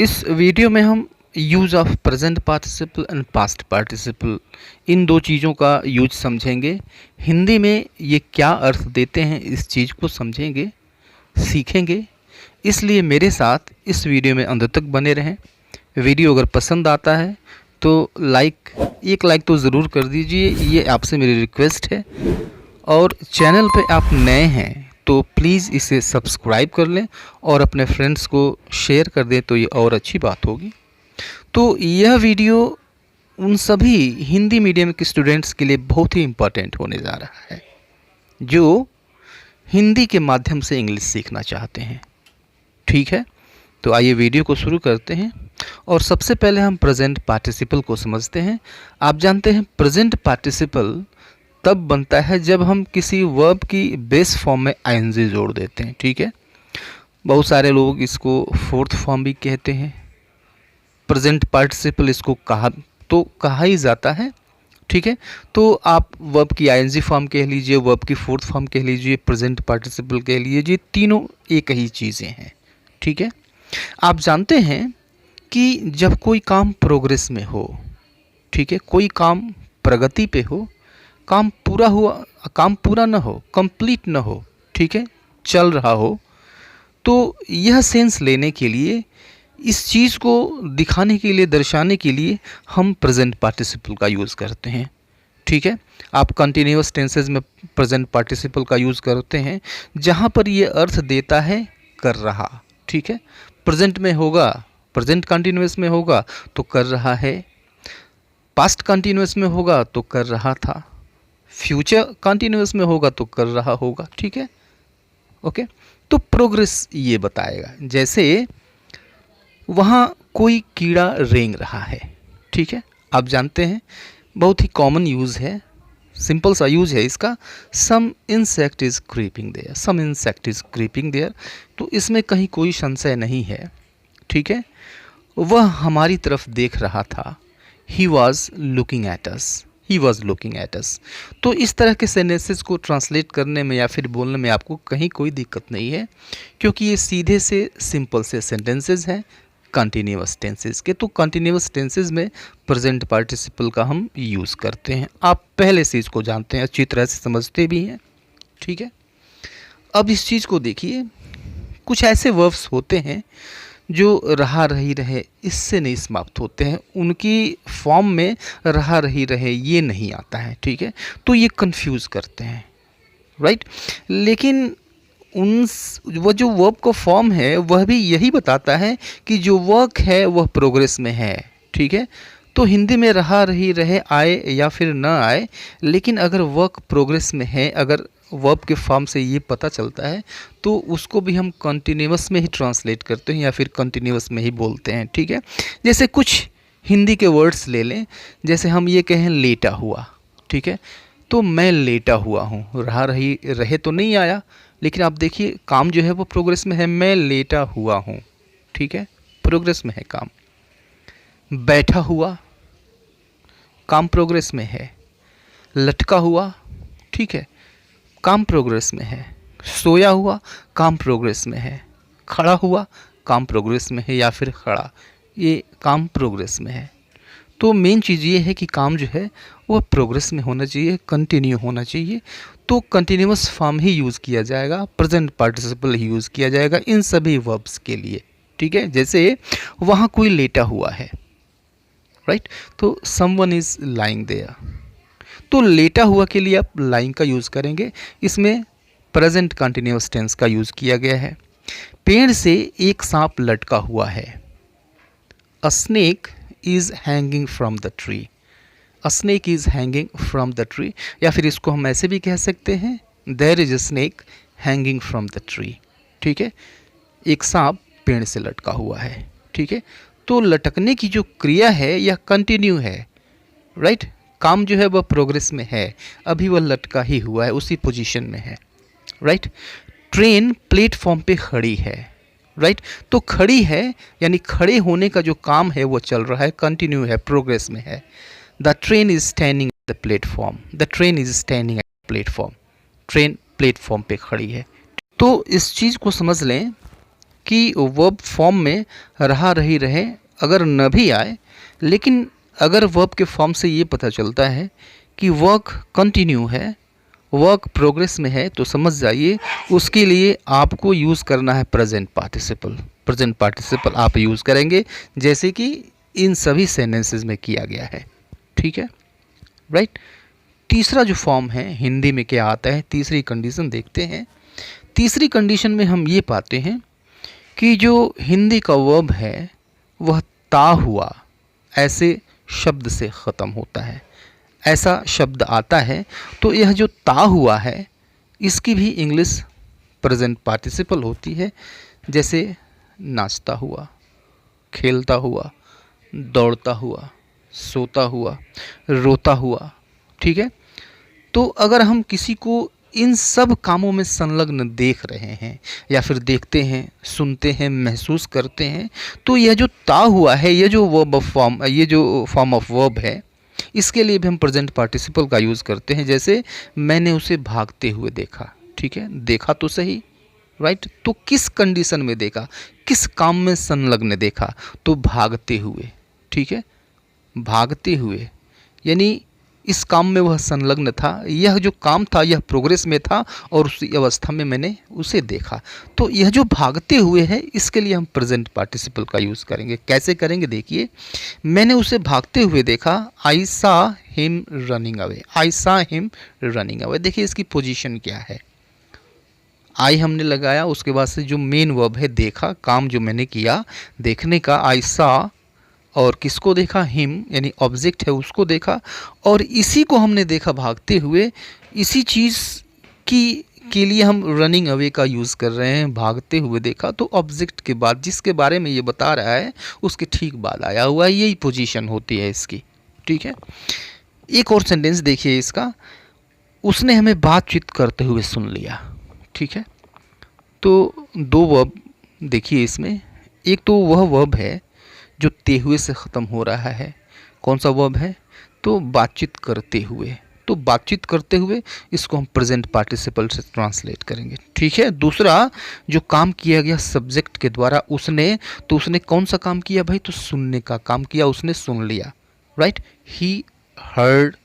इस वीडियो में हम use of present participle and past participle इन दो चीज़ों का यूज समझेंगे। हिंदी में ये क्या अर्थ देते हैं इस चीज़ को समझेंगे, सीखेंगे। इसलिए मेरे साथ इस वीडियो में अंत तक बने रहें। वीडियो अगर पसंद आता है तो एक लाइक तो ज़रूर कर दीजिए, ये आपसे मेरी रिक्वेस्ट है। और चैनल पे आप नए हैं तो प्लीज़ इसे सब्सक्राइब कर लें और अपने फ्रेंड्स को शेयर कर दें तो ये और अच्छी बात होगी। तो यह वीडियो उन सभी हिंदी मीडियम के स्टूडेंट्स के लिए बहुत ही इम्पोर्टेंट होने जा रहा है जो हिंदी के माध्यम से इंग्लिश सीखना चाहते हैं। ठीक है, तो आइए वीडियो को शुरू करते हैं। और सबसे पहले हम प्रेजेंट पार्टिसिपल को समझते हैं। आप जानते हैं प्रेजेंट पार्टिसिपल तब बनता है जब हम किसी वर्ब की बेस फॉर्म में आईएनजी जोड़ देते हैं। ठीक है, बहुत सारे लोग इसको फोर्थ फॉर्म भी कहते हैं। प्रेजेंट पार्टिसिपल इसको कहा ही जाता है। ठीक है, तो आप वर्ब की आईएनजी फॉर्म कह लीजिए, वर्ब की फोर्थ फॉर्म कह लीजिए, प्रेजेंट पार्टिसिपल कह लीजिए, तीनों एक ही चीज़ें हैं। ठीक है, आप जानते हैं कि जब कोई काम प्रोग्रेस में हो, ठीक है, कोई काम प्रगति पे हो, काम पूरा ना हो, कंप्लीट ना हो, ठीक है, चल रहा हो, तो यह सेंस लेने के लिए, इस चीज़ को दिखाने के लिए, दर्शाने के लिए हम प्रेजेंट पार्टिसिपल का यूज़ करते हैं। ठीक है, आप कंटिन्यूअस टेंसेज में प्रेजेंट पार्टिसिपल का यूज़ करते हैं जहाँ पर ये अर्थ देता है कर रहा। ठीक है, प्रेजेंट में होगा, प्रेजेंट कंटिन्यूअस में होगा तो कर रहा है, पास्ट कंटिन्यूअस में होगा तो कर रहा था, फ्यूचर कंटिन्यूअस में होगा तो कर रहा होगा। ठीक है, ओके। तो प्रोग्रेस ये बताएगा, जैसे वहाँ कोई कीड़ा रेंग रहा है। ठीक है, आप जानते हैं बहुत ही कॉमन यूज़ है, सिंपल सा यूज़ है इसका। Some insect is creeping there, some insect is creeping there. तो इसमें कहीं कोई संशय नहीं है। ठीक है, वह हमारी तरफ देख रहा था। He was looking at us, he was looking at us. तो इस तरह के सेंटेंसेस को ट्रांसलेट करने में या फिर बोलने में आपको कहीं कोई दिक्कत नहीं है, क्योंकि ये सीधे से सिंपल से सेंटेंसेस हैं कंटिन्यूअस टेंसेस के। तो कंटिन्यूअस टेंसेस में प्रेजेंट पार्टिसिपल का हम यूज़ करते हैं। आप पहले से इसको जानते हैं, अच्छी तरह से समझते भी हैं। ठीक है, अब इस चीज़ को देखिए, कुछ ऐसे वर्ब्स होते हैं जो रहा रही रहे इससे नहीं समाप्त होते हैं, उनकी फॉर्म में रहा रही रहे ये नहीं आता है। ठीक है, तो ये कंफ्यूज करते हैं, राइट। लेकिन वो जो वर्ब का फॉर्म है वह भी यही बताता है कि जो वर्क है वह प्रोग्रेस में है। ठीक है, तो हिंदी में रहा रही रहे आए या फिर ना आए, लेकिन अगर वर्क प्रोग्रेस में है, अगर वर्ब के फॉर्म से ये पता चलता है तो उसको भी हम कंटिन्यूअस में ही ट्रांसलेट करते हैं या फिर कंटिन्यूअस में ही बोलते हैं। ठीक है, जैसे कुछ हिंदी के वर्ड्स ले लें, जैसे हम ये कहें लेटा हुआ। ठीक है, तो मैं लेटा हुआ हूँ, रहा रही रहे तो नहीं आया, लेकिन आप देखिए काम जो है वो प्रोग्रेस में है, मैं लेटा हुआ हूँ। ठीक है, प्रोग्रेस में है काम। बैठा हुआ, काम प्रोग्रेस में है। लटका हुआ, ठीक है, काम प्रोग्रेस में है। सोया हुआ, काम प्रोग्रेस में है। खड़ा हुआ, काम प्रोग्रेस में है, या फिर खड़ा, ये काम प्रोग्रेस में है। तो मेन चीज़ ये है कि काम जो है वह प्रोग्रेस में होना चाहिए, कंटिन्यू होना चाहिए। तो कंटिन्यूअस फॉर्म ही यूज़ किया जाएगा, प्रेजेंट पार्टिसिपल ही यूज़ किया जाएगा इन सभी वर्ब्स के लिए। ठीक है, जैसे वहाँ कोई लेटा हुआ है, राइट, तो समवन इज़ लाइंग देयर। तो लेटा हुआ के लिए आप लाइंग का यूज़ करेंगे, इसमें प्रेजेंट कंटिन्यूअस टेंस का यूज़ किया गया है। पेड़ से एक सांप लटका हुआ है। A snake is hanging from the tree, a snake is hanging from the tree. या फिर इसको हम ऐसे भी कह सकते हैं, there is a snake hanging from the tree. ठीक है, एक सांप पेड़ से लटका हुआ है। ठीक है, तो लटकने की जो क्रिया है यह कंटिन्यू है, राइट। काम जो है वह प्रोग्रेस में है, अभी वह लटका ही हुआ है, उसी पोजीशन में है, राइट। ट्रेन प्लेटफॉर्म पे खड़ी है, राइट। तो खड़ी है यानी खड़े होने का जो काम है वो चल रहा है, कंटिन्यू है, प्रोग्रेस में है। The train is standing at the platform, the train is standing at the platform, train platform पे खड़ी है। तो इस चीज़ को समझ लें कि वर्ब फॉर्म में रहा रही रहे, अगर न भी आए, लेकिन अगर वर्ब के फॉर्म से ये पता चलता है कि वर्क कंटिन्यू है, वर्क प्रोग्रेस में है, तो समझ जाइए उसके लिए आपको यूज़ करना है प्रेजेंट पार्टिसिपल। प्रेजेंट पार्टिसिपल आप यूज़ करेंगे जैसे कि इन सभी सेंटेंसेस में किया गया है। ठीक है, राइट। तीसरा जो फॉर्म है हिंदी में क्या आता है, तीसरी कंडीशन देखते हैं। तीसरी कंडीशन में हम ये पाते हैं कि जो हिंदी का वर्ब है वह ता हुआ ऐसे शब्द से ख़त्म होता है, ऐसा शब्द आता है। तो यह जो ता हुआ है इसकी भी इंग्लिश प्रेजेंट पार्टिसिपल होती है, जैसे नाचता हुआ, खेलता हुआ, दौड़ता हुआ, सोता हुआ, रोता हुआ। ठीक है, तो अगर हम किसी को इन सब कामों में संलग्न देख रहे हैं या फिर देखते हैं, सुनते हैं, महसूस करते हैं, तो यह जो ता हुआ है, ये जो वर्ब फॉर्म, ये जो फॉर्म ऑफ वर्ब है, इसके लिए भी हम प्रेजेंट पार्टिसिपल का यूज़ करते हैं। जैसे मैंने उसे भागते हुए देखा। ठीक है, देखा तो सही, राइट। तो किस कंडीशन में देखा, किस काम में संलग्न देखा, तो भागते हुए। ठीक है, भागते हुए यानी इस काम में वह संलग्न था, यह जो काम था यह प्रोग्रेस में था और उसी अवस्था में मैंने उसे देखा। तो यह जो भागते हुए है इसके लिए हम प्रेजेंट पार्टिसिपल का यूज़ करेंगे। कैसे करेंगे देखिए, मैंने उसे भागते हुए देखा, आई सा हिम रनिंग अवे, आई सा हिम रनिंग अवे। देखिए इसकी पोजीशन क्या है, आई हमने लगाया, उसके बाद से जो मेन वर्ब है देखा, काम जो मैंने किया देखने का, आई सा, और किसको देखा, हिम यानी ऑब्जेक्ट है उसको देखा, और इसी को हमने देखा भागते हुए। इसी चीज़ की के लिए हम रनिंग अवे का यूज़ कर रहे हैं। भागते हुए देखा तो ऑब्जेक्ट के बाद जिसके बारे में ये बता रहा है उसके ठीक बाद आया हुआ है, यही पोजीशन होती है इसकी। ठीक है, एक और सेंटेंस देखिए इसका, उसने हमें बातचीत करते हुए सुन लिया। ठीक है, तो दो वर्ब देखिए इसमें, एक तो वह वर्ब है जो ते हुए से ख़त्म हो रहा है। कौन सा वर्ब है, तो बातचीत करते हुए। तो बातचीत करते हुए इसको हम प्रेजेंट पार्टिसिपल से ट्रांसलेट करेंगे। ठीक है, दूसरा जो काम किया गया सब्जेक्ट के द्वारा, उसने, तो उसने कौन सा काम किया भाई, तो सुनने का काम किया, उसने सुन लिया, राइट। ही हर्ड,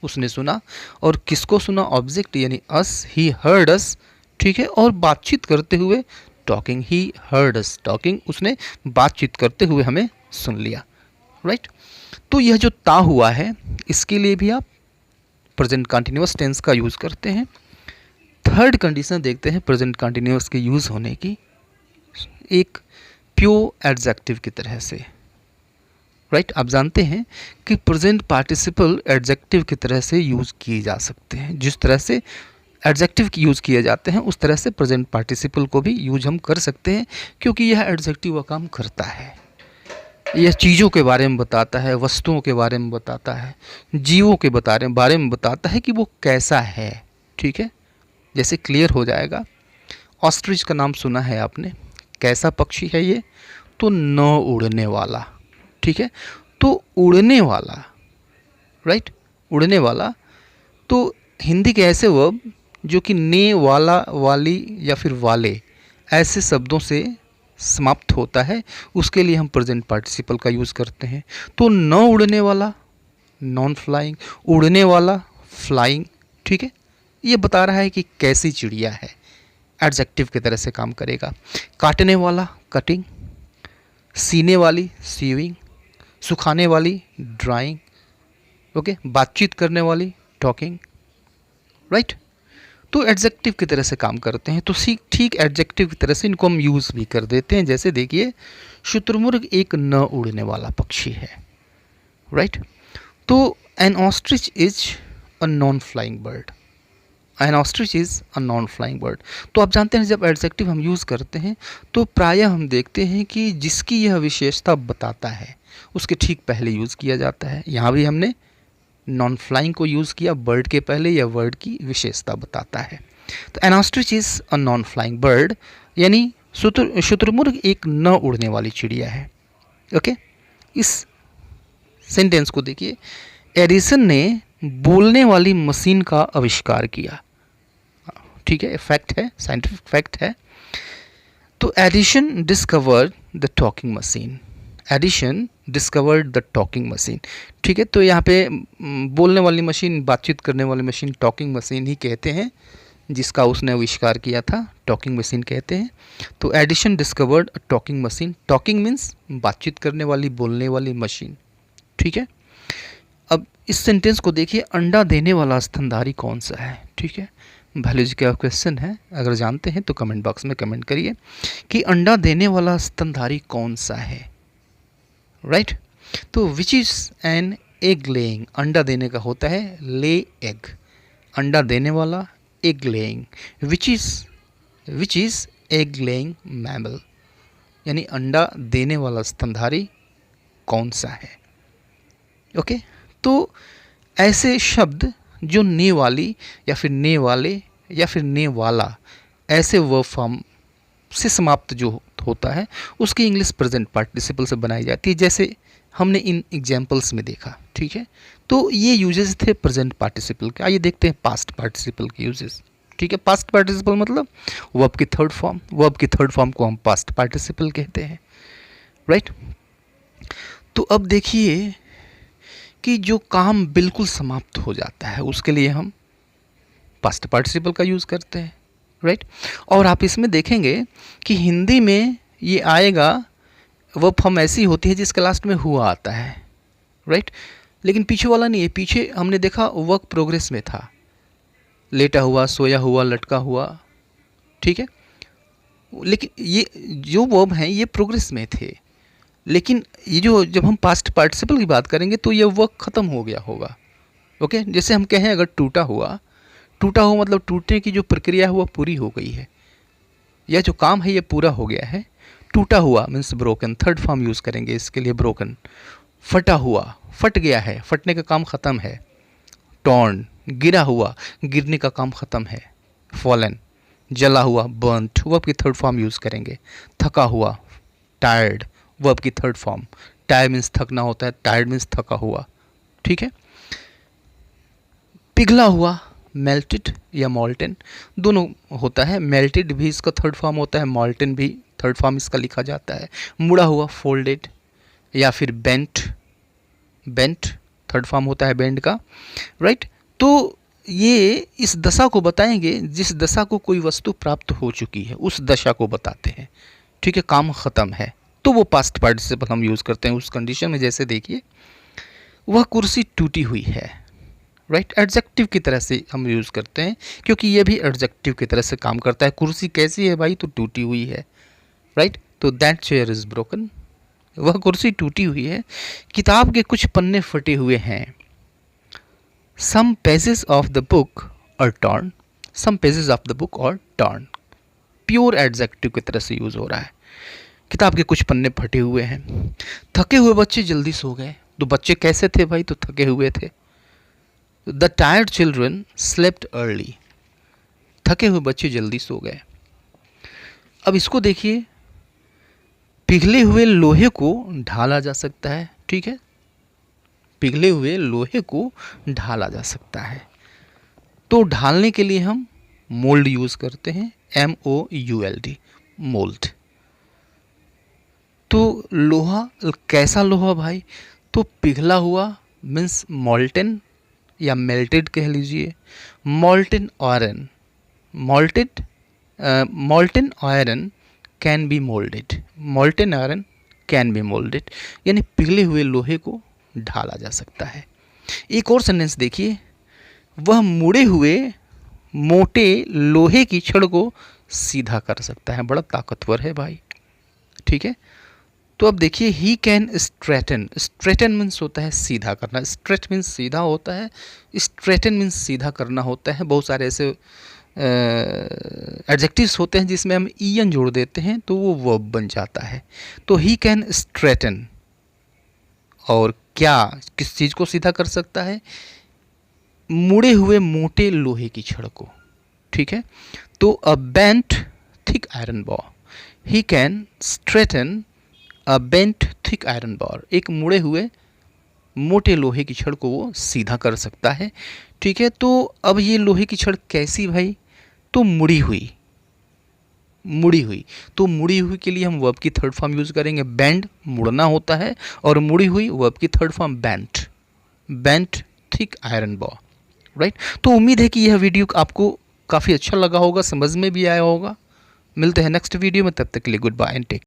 उसने सुना, और किसको सुना, ऑब्जेक्ट यानी अस, ही हर्ड अस। ठीक है, और बातचीत करते हुए talking, he heard us talking, उसने बातचीत करते हुए हमें सुन लिया, राइट। तो यह जो ता हुआ है इसके लिए भी आप प्रेजेंट कंटिन्यूअस टेंस का यूज़ करते हैं। थर्ड कंडीशन देखते हैं प्रेजेंट कंटिन्यूअस के यूज़ होने की, एक प्योर एडजेक्टिव की तरह से, राइट। आप जानते हैं कि प्रेजेंट पार्टिसिपल एडजेक्टिव की तरह से यूज़ किए जा सकते हैं। जिस तरह से एडजेक्टिव की यूज़ किए जाते हैं उस तरह से प्रेजेंट पार्टिसिपल को भी यूज हम कर सकते हैं, क्योंकि यह एडजेक्टिव का काम करता है। यह चीज़ों के बारे में बताता है, वस्तुओं के बारे में बताता है, जीवों के बारे में बताता है कि वो कैसा है। ठीक है, जैसे क्लियर हो जाएगा। ऑस्ट्रिच का नाम सुना है आपने, कैसा पक्षी है ये, तो न उड़ने वाला। ठीक है, तो उड़ने वाला, राइट, उड़ने वाला। तो हिंदी के ऐसे वर्ब जो कि ने, वाला, वाली या फिर वाले ऐसे शब्दों से समाप्त होता है, उसके लिए हम प्रेजेंट पार्टिसिपल का यूज़ करते हैं। तो न उड़ने वाला नॉन फ्लाइंग, उड़ने वाला फ्लाइंग। ठीक है, ये बता रहा है कि कैसी चिड़िया है, एडजेक्टिव की तरह से काम करेगा। काटने वाला कटिंग, सीने वाली सीविंग, सुखाने वाली ड्राइंग, ओके, बातचीत करने वाली टॉकिंग, राइट। तो एडजेक्टिव की तरह से काम करते हैं। तो ठीक एडजेक्टिव की तरह से इनको हम यूज़ भी कर देते हैं। जैसे देखिए, शुतुरमुर्ग एक न उड़ने वाला पक्षी है, राइट। तो N ostrich is a non flying bird, N ostrich is a non flying bird. तो आप जानते हैं जब एडजेक्टिव हम यूज़ करते हैं तो प्रायः हम देखते हैं कि जिसकी यह विशेषता बताता है उसके ठीक पहले यूज़ किया जाता है। यहाँ भी हमने नॉन फ्लाइंग को यूज़ किया बर्ड के पहले, या वर्ड की विशेषता बताता है। तो N ostrich is a non flying bird यानी शुतुरमुर्ग एक न उड़ने वाली चिड़िया है। ओके, इस सेंटेंस को देखिए, एडिसन ने बोलने वाली मशीन का आविष्कार किया। ठीक है, फैक्ट है, साइंटिफिक फैक्ट है। तो Edison discovered the talking machine, Edison discovered the talking machine. ठीक है, तो यहाँ पे बोलने वाली मशीन, बातचीत करने वाली मशीन टॉकिंग मशीन ही कहते हैं, जिसका उसने आविष्कार किया था टॉकिंग मशीन कहते हैं। तो Edison discovered a talking machine, talking means बातचीत करने वाली, बोलने वाली मशीन। ठीक है, अब इस सेंटेंस को देखिए, अंडा देने वाला स्तनधारी कौन सा है। ठीक है, बायोलॉजी का क्वेश्चन है, अगर जानते हैं तो कमेंट बॉक्स में कमेंट करिए कि अंडा देने वाला स्तनधारी कौन सा है। राइट, तो which is an egg laying, अंडा देने का होता है ले एग, अंडा देने वाला egg laying, which is egg laying mammal, यानी अंडा देने वाला स्तनधारी कौन सा है। ओके, तो ऐसे शब्द जो ने वाली या फिर ने वाले या फिर ने वाला, ऐसे वर्ब फॉर्म से समाप्त जो होता है उसकी इंग्लिश प्रेजेंट पार्टिसिपल से बनाई जाती है, जैसे हमने इन एग्जाम्पल्स में देखा। ठीक है, तो ये यूजेस थे प्रेजेंट पार्टिसिपल के। आइए देखते हैं पास्ट पार्टिसिपल के यूजेस। ठीक है, पास्ट पार्टिसिपल मतलब वर्ब की थर्ड फॉर्म, वर्ब की थर्ड फॉर्म को हम पास्ट पार्टिसिपल कहते हैं। राइट, तो अब देखिए कि जो काम बिल्कुल समाप्त हो जाता है उसके लिए हम पास्ट पार्टिसिपल का यूज़ करते हैं। राइट, और आप इसमें देखेंगे कि हिंदी में ये आएगा, वर्ब फॉर्म ऐसी होती है जिसके लास्ट में हुआ आता है। राइट, लेकिन पीछे वाला नहीं है, पीछे हमने देखा वर्क प्रोग्रेस में था, लेटा हुआ, सोया हुआ, लटका हुआ। ठीक है, लेकिन ये जो वर्ब हैं ये प्रोग्रेस में थे, लेकिन ये जो जब हम पास्ट पार्टिसिपल की बात करेंगे तो ये वर्क ख़त्म हो गया होगा। ओके, जैसे हम कहें अगर टूटा हुआ, टूटा हुआ मतलब टूटने की जो प्रक्रिया है वो पूरी हो गई है, यह जो काम है ये पूरा हो गया है। टूटा हुआ means broken, third form use करेंगे इसके लिए ब्रोकन। फटा हुआ, फट गया है, फटने का काम ख़त्म है। टॉर्न, गिरा हुआ, गिरने का काम ख़त्म है। फॉलन, जला हुआ, बर्न्ट, वर्ब की थर्ड फॉर्म यूज़ करेंगे। थका हुआ, टायर्ड, वर्ब की थर्ड फॉर्म। टायर्ड मीन्स थकना होता है, टायर्ड मीन्स थका हुआ। ठीक है, पिघला हुआ, मेल्टेड या मॉल्टन, दोनों होता है। मेल्टेड भी इसका थर्ड फॉर्म होता है, मॉल्टन भी थर्ड फॉर्म इसका लिखा जाता है। मुड़ा हुआ, फोल्डेड या फिर बेंट, बेंट थर्ड फॉर्म होता है बेंड का। राइट, तो ये इस दशा को बताएंगे जिस दशा को कोई वस्तु प्राप्त हो चुकी है, उस दशा को बताते हैं। ठीक है, काम ख़त्म है, तो वो पास्ट पार्टिसिपल हम यूज़ करते हैं उस कंडीशन में। जैसे देखिए, वह कुर्सी टूटी हुई है। राइट, एडजेक्टिव की तरह से हम यूज़ करते हैं क्योंकि ये भी एडजेक्टिव की तरह से काम करता है। कुर्सी कैसी है भाई, तो टूटी हुई है। राइट, तो दैट चेयर इज़ ब्रोकन, वह कुर्सी टूटी हुई है। किताब के कुछ पन्ने फटे हुए हैं। Some pages of the book are torn, some pages of the book are torn, pure adjective की तरह से यूज़ हो रहा है। किताब के कुछ पन्ने फटे हुए हैं। थके हुए बच्चे जल्दी सो गए, तो बच्चे कैसे थे भाई, तो थके हुए थे। The tired children slept early, थके हुए बच्चे जल्दी सो गए। अब इसको देखिए, पिघले हुए लोहे को ढाला जा सकता है। ठीक है, पिघले हुए लोहे को ढाला जा सकता है, तो ढालने के लिए हम मोल्ड यूज़ करते हैं, MOULD, मोल्ड। तो लोहा, कैसा लोहा भाई, तो पिघला हुआ मीन्स मॉल्टन या मेल्टेड कह लीजिए। मॉल्टन iron, मॉल्टन iron can be moulded, मॉल्टन iron can be moulded, यानी पिघले हुए लोहे को ढाला जा सकता है। एक और सेंटेंस देखिए, वह मुड़े हुए मोटे लोहे की छड़ को सीधा कर सकता है, बड़ा ताकतवर है भाई। ठीक है, तो अब देखिए, he can straighten, straighten means होता है सीधा करना, स्ट्रेट मीन्स सीधा होता है, स्ट्रेटन मीन्स सीधा करना होता है। बहुत सारे ऐसे एडजेक्टिव्स होते हैं जिसमें हम ईएन जोड़ देते हैं तो वो वर्ब बन जाता है। तो ही कैन स्ट्रेटन, और क्या, किस चीज़ को सीधा कर सकता है, मुड़े हुए मोटे लोहे की छड़ को। ठीक है, तो a bent thick iron bar, he can straighten a bent thick iron bar, एक मुड़े हुए मोटे लोहे की छड़ को वो सीधा कर सकता है। ठीक है, तो अब ये लोहे की छड़ कैसी भाई, तो मुड़ी हुई, मुड़ी हुई। तो मुड़ी हुई के लिए हम वर्ब की थर्ड फॉर्म यूज़ करेंगे बेंड, मुड़ना होता है, और मुड़ी हुई वर्ब की third form bent, bent thick iron बॉ, राइट। तो उम्मीद है कि यह वीडियो आपको काफ़ी अच्छा लगा होगा, समझ में भी आया होगा। मिलते हैं नेक्स्ट वीडियो में, तब तक के लिए गुड बाय एंड टेक।